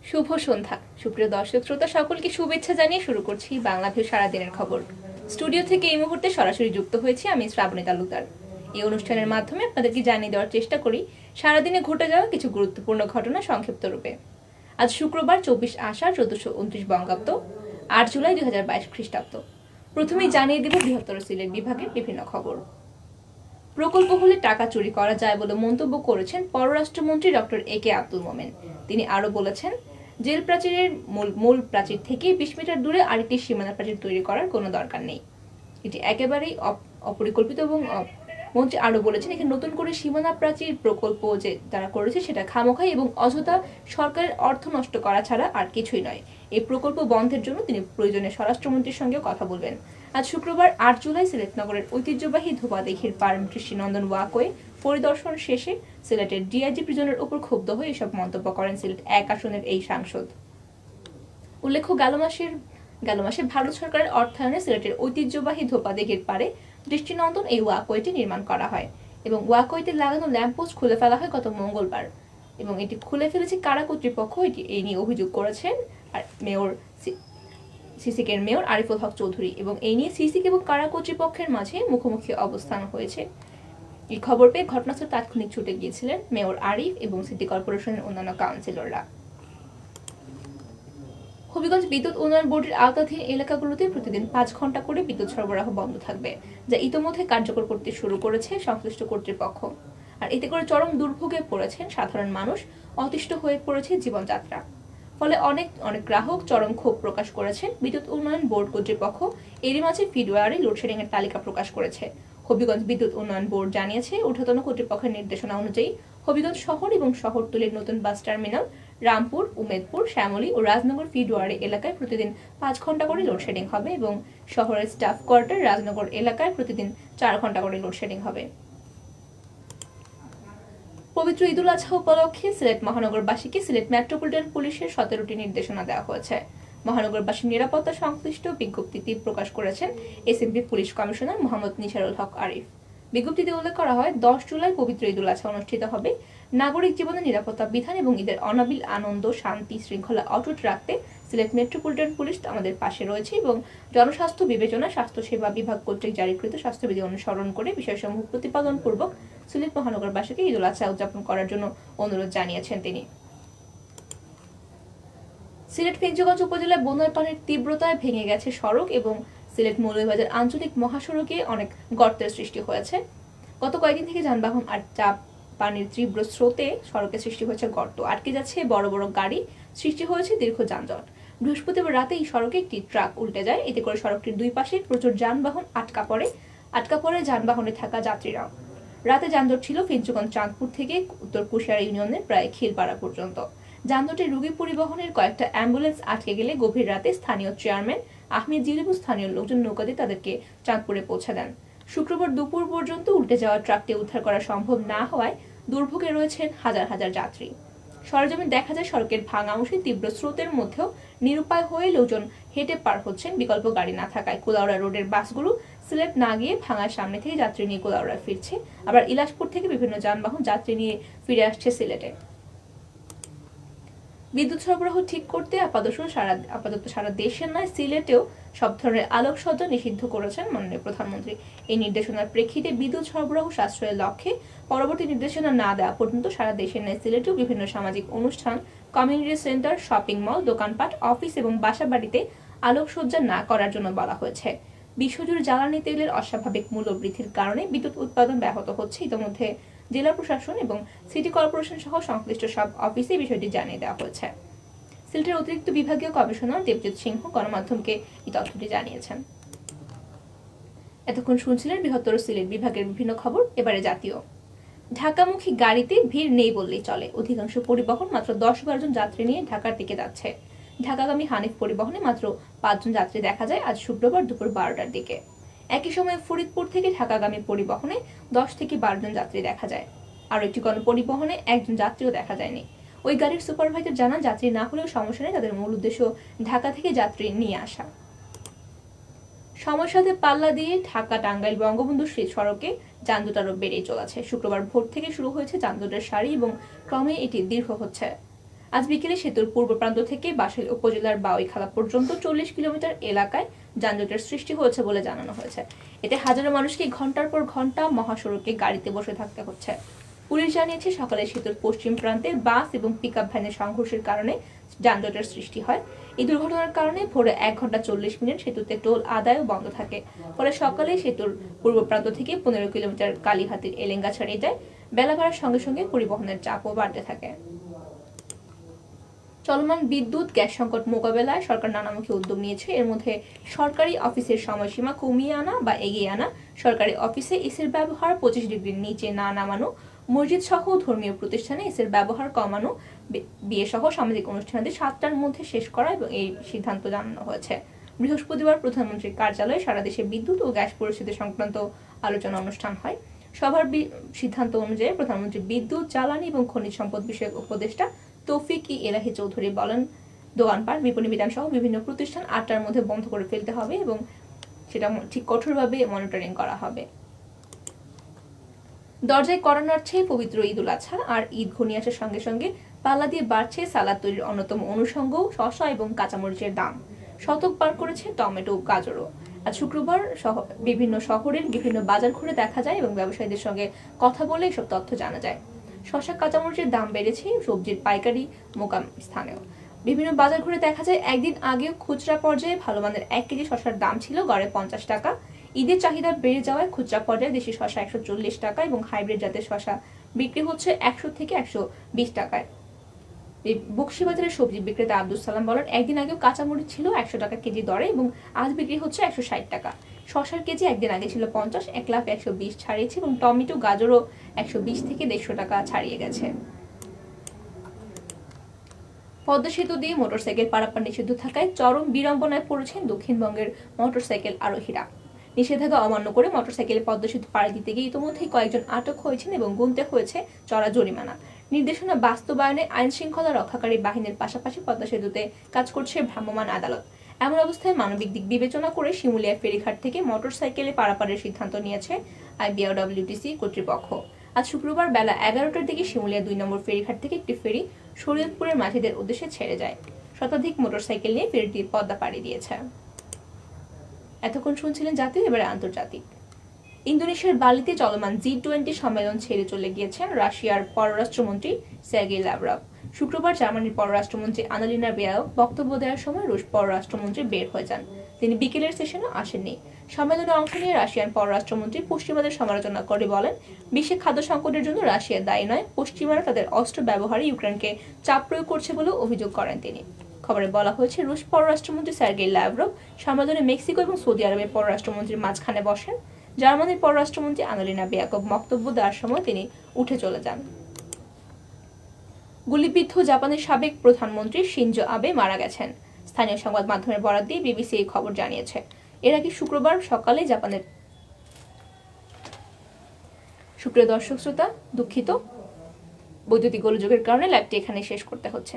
শুভ সন্ধ্যা সুপ্রিয় দর্শক শ্রোতা সকলকে শুভেচ্ছা জানিয়ে শুরু করছি বাংলাভিউ সারাদিনের খবর। স্টুডিও থেকে এই মুহূর্তে সরাসরি যুক্ত হয়েছি আমি শ্রাবণী তালুকদার। এই অনুষ্ঠানের মাধ্যমে আপনাদেরকে জানিয়ে দেওয়ার চেষ্টা করি সারাদিনে ঘটে যাওয়া কিছু গুরুত্বপূর্ণ ঘটনা সংক্ষিপ্ত রূপে। আজ শুক্রবার 24 আষাঢ় 1429 বঙ্গাব্দ, 8 জুলাই 2022 খ্রিস্টাব্দ। প্রথমেই জানিয়ে দেব বৃহত্তর সিলেট বিভাগের বিভিন্ন খবর। প্রকল্প হলে টাকা চুরি করা যায় বলে মন্তব্য করেছেন পররাষ্ট্রমন্ত্রী ডক্টর এ.কে. আব্দুল মোমেন। তিনি আরো বলেছেন, জেল প্রাচীরের মূল প্রাচীর থেকে 20 মিটার দূরে আরেকটি সীমানা প্রাচীর তৈরি করার কোনো দরকার নেই। এটি একেবারেই অপরিকল্পিত এবং মন্ত্রী আরো বলেছেন, এখানে নতুন করে সীমানা প্রাচীর প্রকল্প যে তারা করেছে সেটা খামোখাই এবং অযথা সরকারের অর্থ নষ্ট করা ছাড়া আর কিছুই নয়। এই প্রকল্প বন্ধের জন্য তিনি প্রয়োজনে স্বরাষ্ট্রমন্ত্রীর সঙ্গেও কথা বলবেন। আজ শুক্রবার 8 জুলাই সিলেট নগরের ঐতিহ্যবাহী ধোপাদিঘির পার্ম দৃষ্টিনন্দন ওয়াকওয়ে পরিদর্শন শেষে সিলেটের ডিআইজি প্রিজনের উপর ক্ষুব্ধ হয়ে এসব মন্তব্য করেন সিলেট 1 আসনের এই সাংসদ। উল্লেখ্য, গেল মাসে ভারত সরকারের অর্থায়নে সিলেটের ঐতিহ্যবাহী ধোপাদিঘির পারে দৃষ্টিনন্দন এই ওয়াকওয়েটি নির্মাণ করা হয় এবং ওয়াকওয়েতে লাগানো ল্যাম্পপোস্ট খুলে ফেলা হয় গত মঙ্গলবার। এবং এটি খুলে ফেলেছে কারা কর্তৃপক্ষ, এটি এই নিয়ে অভিযোগ করেছেন সিসিকের মেয়র আরিফুল হক চৌধুরী এবং এই নিয়ে সিসিক এবং কারা কর্তৃপক্ষের মাঝে মুখোমুখি অবস্থান হয়েছে। এই খবর পেয়ে ঘটনাস্থলে তাৎক্ষণিক ছুটে গিয়েছিলেন মেয়র আরিফ এবং সিটি কর্পোরেশনের অন্যান্য কাউন্সিলররা। হবিগঞ্জ বিদ্যুৎ উন্নয়ন বোর্ডের আওতাধীন এলাকাগুলোতে প্রতিদিন 5 ঘন্টা করে বিদ্যুৎ সরবরাহ বন্ধ থাকবে, যা ইতোমধ্যে কার্যকর করতে শুরু করেছে সংশ্লিষ্ট কর্তৃপক্ষ। আর এতে করে চরম দুর্ভোগে পড়েছেন সাধারণ মানুষ, অতিষ্ঠ হয়ে পড়েছে জীবনযাত্রা। ফলে অনেক গ্রাহক চরম ক্ষোভ প্রকাশ করেছেন। বিদ্যুৎ উন্নয়ন বোর্ড কর্তৃপক্ষ এরই মাঝে ফেব্রুয়ারি লোডশেডিং এর তালিকা প্রকাশ করেছে। হবিগঞ্জ বিদ্যুৎ উন্নয়ন বোর্ড জানিয়েছে, ঊর্ধ্বতন কর্তৃপক্ষের নির্দেশনা অনুযায়ী হবিগঞ্জ শহর এবং শহরতলির নতুন বাস টার্মিনাল, রামপুর, উমেদপুর, শ্যামলী ও রাজনগর ফিডওয়ারি এলাকায় প্রতিদিন 5 ঘন্টা করে লোডশেডিং হবে এবং শহরের স্টাফ কোয়ার্টার রাজনগর এলাকায় প্রতিদিন 4 ঘন্টা করে লোডশেডিং হবে। পবিত্র ঈদুল আজহা উপলক্ষে সিলেট মহানগরবাসীকে সিলেট মেট্রোপলিটন পুলিশের 17টি নির্দেশনা দেওয়া হয়েছে। মহানগরবাসীর নিরাপত্তা সংশ্লিষ্ট বিজ্ঞপ্তিটি প্রকাশ করেছেন SMP police commissioner Mohammad Nisarul হক আরিফ। বিজ্ঞপ্তিতে উল্লেখ করা হয়, 10 জুলাই পবিত্র ঈদুল আজহা অনুষ্ঠিত হবে। নাগরিক জীবনের নিরাপত্তা বিধান এবং ঈদের অনাবিল আনন্দ, শান্তি, শৃঙ্খলা অটুট রাখতে সিলেট মেট্রোপলিটন পুলিশ আমাদের পাশে রয়েছে এবং জনস্বাস্থ্য বিবেচনা স্বাস্থ্যসেবা বিভাগ কর্তৃক জারিকৃত স্বাস্থ্যবিধি অনুসরণ করে বিষয়সমূহ প্রতিপাদন পূর্বক সিলেট মহানগরবাসীকে ঈদুল আজহা উদযাপন করার জন্য অনুরোধ জানিয়েছেন তিনি। সিলেট ফেঞ্চুগঞ্জ উপজেলায় বন্যার পানির তীব্রতায় ভেঙে গেছে সড়ক এবং সিলেট মৌলভীবাজার আঞ্চলিক মহাসড়কে অনেক গর্তের সৃষ্টি হয়েছে। গত কয়েকদিন থেকে যানবাহন আর চাপ পানির তীব্র স্রোতে সড়কে সৃষ্টি হয়েছে গর্ত, আটকে যাচ্ছে বড় বড় গাড়ি, সৃষ্টি হয়েছে দীর্ঘ যানজট। বৃহস্পতিবার রাতে এই সড়কে একটি ট্রাক উল্টে যায়, এতে করে সড়কটির দুই পাশে প্রচুর যানবাহন আটকা পড়ে যানবাহনে থাকা যাত্রীরাও। রাতে যানজট ছিল ফেঞ্চুগঞ্জ চাঁদপুর থেকে উত্তর কুশিয়ারা ইউনিয়নের প্রায় খিলপাড়া পর্যন্ত। যানজটে রোগী পরিবহনের কয়েকটা অ্যাম্বুলেন্স আটকে গেলে গভীর রাতে স্থানীয় চেয়ারম্যান আহমেদ জিল এবং স্থানীয় লোকজন নৌকা দিয়ে তাদেরকে চাঁদপুরে পৌঁছে দেন। শুক্রবার দুপুর পর্যন্ত উল্টে যাওয়া ট্রাকটি উদ্ধার করা সম্ভব না হওয়ায় দুর্ভোগে রয়েছেন হাজার হাজার যাত্রী। সরেজমিন দেখা যায়, সড়কের ভাঙা অংশে তীব্র স্রোতের মধ্যেও নিরুপায় হয়ে লোকজন হেঁটে পার হচ্ছেন। বিকল্প গাড়ি না থাকায় কুলাউড়া রোডের বাসগুলো সিলেট না গিয়ে ভাঙার সামনে থেকে যাত্রী নিয়ে কুলাউড়া ফিরছে, আবার ইলাসপুর থেকে বিভিন্ন যানবাহন যাত্রী নিয়ে ফিরে আসছে সিলেটে। বিদ্যুৎ সরবরাহ ঠিক করতে আপাতত সারা দেশের নয় সিলেটেও সব ধরনের আলোকসজ্জা নিষিদ্ধ করেছেন মাননীয় প্রধানমন্ত্রী। এই নির্দেশনার প্রেক্ষিতে বিদ্যুৎ সরবরাহ সাশ্রয়ের লক্ষ্যে পরবর্তী নির্দেশনা না দেওয়া পর্যন্ত সারা দেশের নয় সিলেটেও বিভিন্ন সামাজিক অনুষ্ঠান, কমিউনিটি সেন্টার, শপিং মল, দোকানপাট, অফিস এবং বাসাবাড়িতে আলোকসজ্জা না করার জন্য বলা হয়েছে। বিশ্বজুড়ে জ্বালানি তেলের অস্বাভাবিক মূল্য বৃদ্ধির কারণে বিদ্যুৎ উৎপাদন ব্যাহত হচ্ছে। ইতিমধ্যে জেলা প্রশাসন এবং সিটি কর্পোরেশন সহ সংশ্লিষ্ট সব অফিসে বিষয়টি জানিয়ে দেওয়া হয়েছে। সিলেটের অতিরিক্ত বিভাগীয় কমিশনার দেবজিৎ সিংহ গণমাধ্যমকে এই তথ্যটি জানিয়েছেন। এতক্ষণ শুনছিলেন বৃহত্তর সিলেট বিভাগের বিভিন্ন খবর। এবারে জাতীয়। ঢাকামুখী গাড়িতে ভিড় নেই বললেই চলে। অধিকাংশ পরিবহন মাত্র 10-12 জন যাত্রী নিয়ে ঢাকার দিকে যাচ্ছে। ঢাকাগামী হানিফ পরিবহনে মাত্র 5 জন যাত্রী দেখা যায় আজ শুক্রবার দুপুর 12টার দিকে। একই সময়ে ফরিদপুর থেকে ঢাকাগামী পরিবহনে 10 থেকে 12 জন যাত্রী দেখা যায়। আর একটি গণপরিবহনে 1 জন যাত্রীও দেখা যায়নি। ওই গাড়ির সুপারভাইজার জানান, যাত্রী না হলেও সমস্যা নেই, তাদের মূল উদ্দেশ্য ঢাকা থেকে যাত্রী নিয়ে আসা। সময়ের সাথে পাল্লা দিয়ে ঢাকা টাঙ্গাইল বঙ্গবন্ধু সড়কে যানজট আরো বেড়েই চলেছে। শুক্রবার ভোর থেকে শুরু হয়েছে যানজটের সারি এবং ক্রমে এটি দীর্ঘ হচ্ছে। আজ বিকেলে সেতুর পূর্ব প্রান্ত থেকে বাসাইল উপজেলার বাউইখালা পর্যন্ত 40 কিলোমিটার এলাকায় যানজটের সৃষ্টি হয়েছে বলে জানানো হয়েছে। এতে হাজারো মানুষকে ঘন্টার পর ঘন্টা মহাসড়কে গাড়িতে বসে থাকতে হচ্ছে। পুলিশ জানিয়েছে, সকালে সেতুর পশ্চিম প্রান্তে বাস এবং পিকআপ ভ্যানের সংঘর্ষের কারণে যানজটের সৃষ্টি হয়। এই দুর্ঘটনার কারণে ভোরে 1 ঘন্টা 40 মিনিট সেতুতে টোল আদায়ও বন্ধ থাকে। ফলে সকালে সেতুর পূর্ব প্রান্ত থেকে 15 কিলোমিটার কালীহাতির এলেঙ্গা ছাড়িয়ে যায়। বেলা বাড়ার সঙ্গে সঙ্গে পরিবহনের চাপও বাড়তে থাকে। চলমান বিদ্যুৎ গ্যাস সংকট মোকাবেলায় সরকার নানামুখী উদ্যোগ নিয়েছে। এর মধ্যে সরকারি অফিসের সময়সীমা কমিয়ে আনা বা এগিয়ে আনা, সরকারি অফিসে এসির ব্যবহার 25 ডিগ্রির নিচে না নামানো, মসজিদ সহ ধর্মীয় প্রতিষ্ঠানে এসির ব্যবহার কমানো, বিয়ে সহ সামাজিক অনুষ্ঠানাদি 7টার মধ্যে শেষ করা এবং এই সিদ্ধান্ত জানানো হয়েছে। বৃহস্পতিবার প্রধানমন্ত্রীর কার্যালয়ে সারা দেশে বিদ্যুৎ ও গ্যাস পরিস্থিতি সংক্রান্ত আলোচনা অনুষ্ঠান হয়। সভার সিদ্ধান্ত অনুযায়ী প্রধানমন্ত্রী বিদ্যুৎ, জ্বালানি এবং খনিজ সম্পদ বিষয়ক উপদেষ্টা তৌফিক-ই এলাহি চৌধুরী বলেন, দোকানপাট, বিপণী বিতান সহ বিভিন্ন প্রতিষ্ঠান 8টার মধ্যে বন্ধ করে ফেলতে হবে এবং সেটা ঠিক কঠোরভাবে মনিটরিং করা হবে। দরজায় কড়া নাড়ছে পবিত্র ঈদ উল আজহা, আর ঈদ ঘনিয়ে আসার সঙ্গে সঙ্গে পাল্লা দিয়ে বাড়ছে সালাদ তৈরির অন্যতম অনুষঙ্গ শসা এবং কাঁচামরিচের দাম। শতক পার করেছে টমেটো, গাজরও। আজ শুক্রবার বিভিন্ন শহরের বিভিন্ন বাজার ঘুরে দেখা যায় এবং ব্যবসায়ীদের সঙ্গে কথা বলে এসব তথ্য জানা যায়। শসা, কাঁচামরিচের দাম বেড়েছে সবজির পাইকারি মোকাম স্থানেও। বিভিন্ন বাজার ঘুরে দেখা যায়, একদিন আগেও খুচরা পর্যায়ে ভালো মানের 1 কেজি শসার দাম ছিল গড়ে 50 টাকা। ঈদের চাহিদা বেড়ে যাওয়ায় খুচরা পর্যায়ে দেশি শসা 140 টাকা এবং হাইব্রিড জাতের শসা বিক্রি হচ্ছে 100 থেকে 120 টাকায়। বকশীবাজারের সবজি বিক্রেতা আব্দুল সালাম বলেন, একদিন আগেও কাঁচামরিচ ছিল 100 টাকা কেজি দরে এবং আজ বিক্রি হচ্ছে 160 টাকা। শসার কেজি একদিন আগে ছিল 50, এক লাখ 120 ছাড়িয়েছে এবং টমেটো, গাজরও 120 থেকে 150 টাকা ছাড়িয়ে গেছে। পদ্মা সেতু দিয়ে মোটরসাইকেল পারাপার নিষিদ্ধ থাকায় চরম বিড়ম্বনায় পড়েছেন দক্ষিণবঙ্গের মোটরসাইকেল আরোহীরা। নিষেধাজ্ঞা অমান্য করে মোটরসাইকেলে পদ্মা সেতু পাড়ি দিতে গিয়ে ইতিমধ্যেই কয়েকজন আটক হয়েছেন এবং গুনতে হয়েছে চড়া জরিমানা। নির্দেশনা বাস্তবায়নে আইন শৃঙ্খলা রক্ষাকারী বাহিনীর পাশাপাশি পদ্মা সেতুতে কাজ করছে ভ্রাম্যমাণ আদালত। এমন অবস্থায় মানবিক দিক বিবেচনা করে শিমুলিয়া ফেরিঘাট থেকে মোটরসাইকেলে পারাপারের সিদ্ধান্ত নিয়েছে IBRWTC কর্তৃপক্ষ। আজ শুক্রবার বেলা 11টার দিকে শিমুলিয়া 2 নম্বর ফেরিঘাট থেকে একটি ফেরি শরীয়তপুরের মাঝিদের উদ্দেশ্যে ছেড়ে যায়। শতাধিক মোটরসাইকেল নিয়ে ফেরিটি পদ্মা পাড়ি দিয়েছে। এতক্ষণ শুনছিলেন জাতীয়, এবারে আন্তর্জাতিক। ইন্দোনেশিয়ার বালিতে চলমান G20 সম্মেলন ছেড়ে চলে গিয়েছেন রাশিয়ার পররাষ্ট্রমন্ত্রী সার্গেই লাভরভ। শুক্রবার জার্মানির পররাষ্ট্রমন্ত্রী আনালিনা বেয়ারক বক্তব্য দেওয়ার সময় রুশ পররাষ্ট্রমন্ত্রী বের হয়ে যান। তিনি বিকেলের সেশনে আসেননি। সম্মেলনে অংশ নিয়ে রাশিয়ান পররাষ্ট্রমন্ত্রী পশ্চিমাদের সমালোচনা করে বলেন, বিশ্বে খাদ্য সংকটের জন্য রাশিয়া দায়ী নয়, পশ্চিমারা তাদের অস্ত্র ব্যবহারে ইউক্রেনকে চাপ প্রয়োগ করছে বলেও অভিযোগ করেন তিনি। খবরে বলা হয়েছে, রুশ পররাষ্ট্রমন্ত্রী সার্গেই লাভরভ সম্মেলনে মেক্সিকো এবং সৌদি আরবের পররাষ্ট্রমন্ত্রীর মাঝখানে বসেন। জার্মানির পররাষ্ট্রমন্ত্রী আনালিনা বেয়ারক বক্তব্য দেওয়ার সময় তিনি উঠে চলে যান। গুলিবিদ্ধ জাপানের সাবেক প্রধানমন্ত্রী শিনজো আবে মারা গেছেন। স্থানীয় সংবাদ মাধ্যমের বরাত দিয়ে বিবিসি এই খবর জানিয়েছে। এর আগে শুক্রবার সকালে জাপানের সুপ্রিয় দর্শক শ্রোতা, দুঃখিত, বৈদ্যুতিক গোলযোগের কারণে লাইভটি এখানে শেষ করতে হচ্ছে।